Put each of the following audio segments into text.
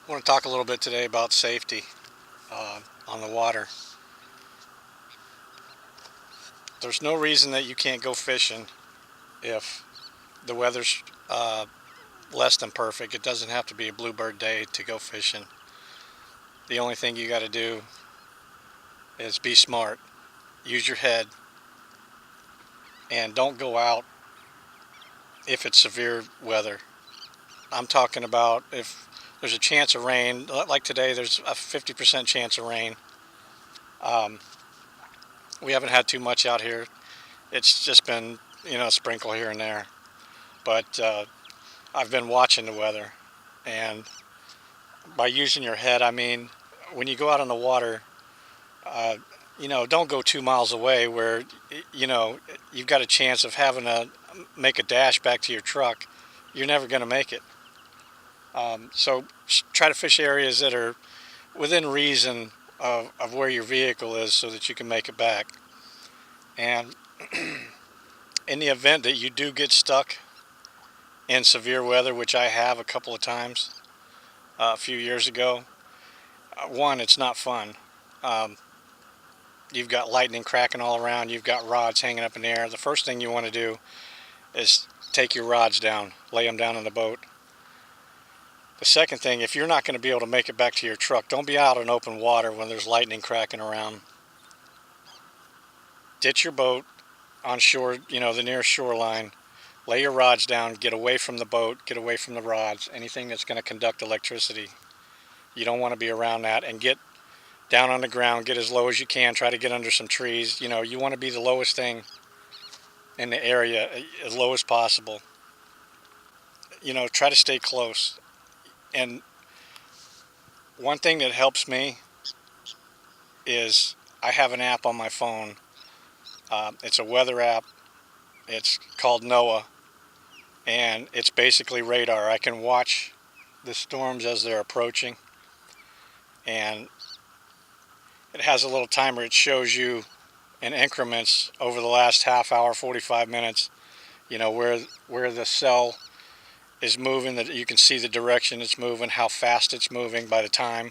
I want to talk a little bit today about safety on the water. There's no reason that you can't go fishing if the weather's less than perfect. It doesn't have to be a bluebird day to go fishing. The only thing you got to do is be smart, use your head, and don't go out if it's severe weather. I'm talking about if there's a chance of rain, like today, there's a 50% chance of rain. Um, we haven't had too much out here. It's just been, a sprinkle here and there. But I've been watching the weather, and by using your head, I mean when you go out on the water, uh, don't go 2 miles away where you've got a chance of having to make a dash back to your truck. You're never going to make it. So try to fish areas that are within reason of where your vehicle is, so that you can make it back. And in the event that you do get stuck in severe weather, which I have a couple of times a few years ago, one, it's not fun. Um, you've got lightning cracking all around. You've got rods hanging up in the air. The first thing you want to do is take your rods down, lay them down in the boat. The second thing, if you're not going to be able to make it back to your truck, don't be out in open water when there's lightning cracking around. Ditch your boat on shore, the nearest shoreline. Lay your rods down, get away from the boat, get away from the rods, anything that's going to conduct electricity. You don't want to be around that, and get down on the ground, get as low as you can, try to get under some trees. You want to be the lowest thing in the area, as low as possible. Try to stay close. And one thing that helps me is I have an app on my phone. It's a weather app. It's called D.O.A, and it's basically radar. I can watch the storms as they're approaching, and it has a little timer. It shows you in increments over the last half hour, 45 minutes, where the cell is moving, that you can see the direction it's moving, how fast it's moving by the time,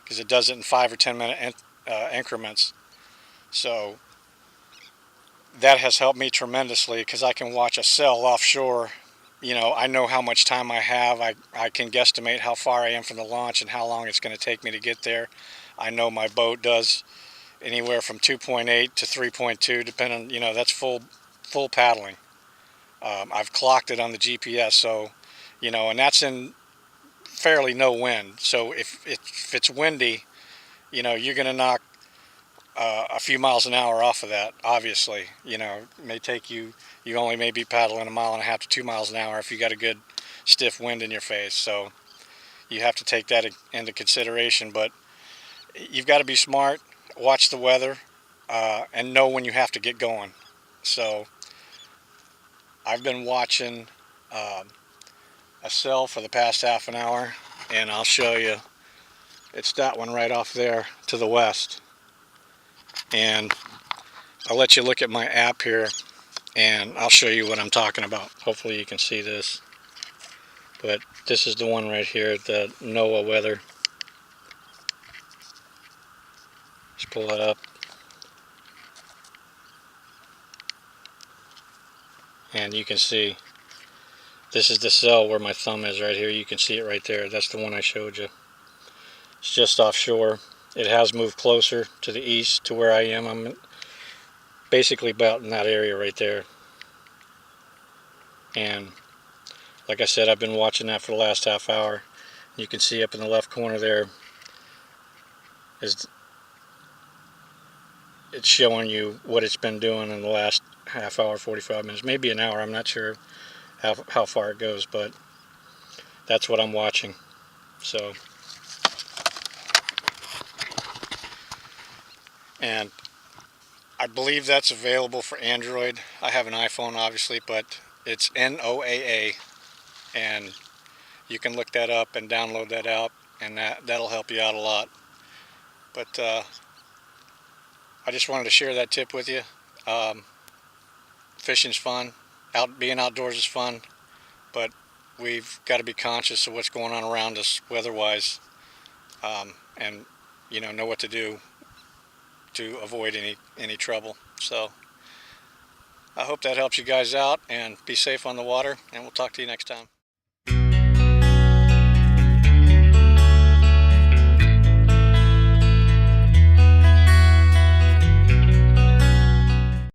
because it does it in 5 or 10 minute increments. So that has helped me tremendously, because I can watch a cell offshore. I know how much time I have. I can guesstimate how far I am from the launch and how long it's going to take me to get there. I know my boat does anywhere from 2.8 to 3.2, depending. That's full paddling. I've clocked it on the GPS, so and that's in fairly no wind. So if it's windy, you're going to knock a few miles an hour off of that. Obviously, it may take you. You only may be paddling 1.5 to 2 miles an hour if you got a good stiff wind in your face. So you have to take that into consideration. But you've got to be smart, watch the weather, and know when you have to get going. So I've been watching a cell for the past half an hour, and I'll show you. It's that one right off there to the west. And I'll let you look at my app here, and I'll show you what I'm talking about. Hopefully you can see this. But this is the one right here, the D.O.A weather. Let's pull that up. And you can see, this is the cell where my thumb is right here. You can see it right there. That's the one I showed you. It's just offshore. It has moved closer to the east to where I am. I'm basically about in that area right there. And like I said, I've been watching that for the last half hour. You can see up in the left corner there is it's showing you what it's been doing in the last half hour, 45 minutes, maybe an hour. I'm not sure how far it goes, but that's what I'm watching. So, and I believe that's available for Android. I have an iPhone, obviously, but it's N-O-A-A, and you can look that up and download that app, and that'll help you out a lot. But I just wanted to share that tip with you. Um, Fishing's fun. Being outdoors is fun, but we've got to be conscious of what's going on around us weather-wise. and know what to do to avoid any trouble. So I hope that helps you guys out, and be safe on the water, and we'll talk to you next time.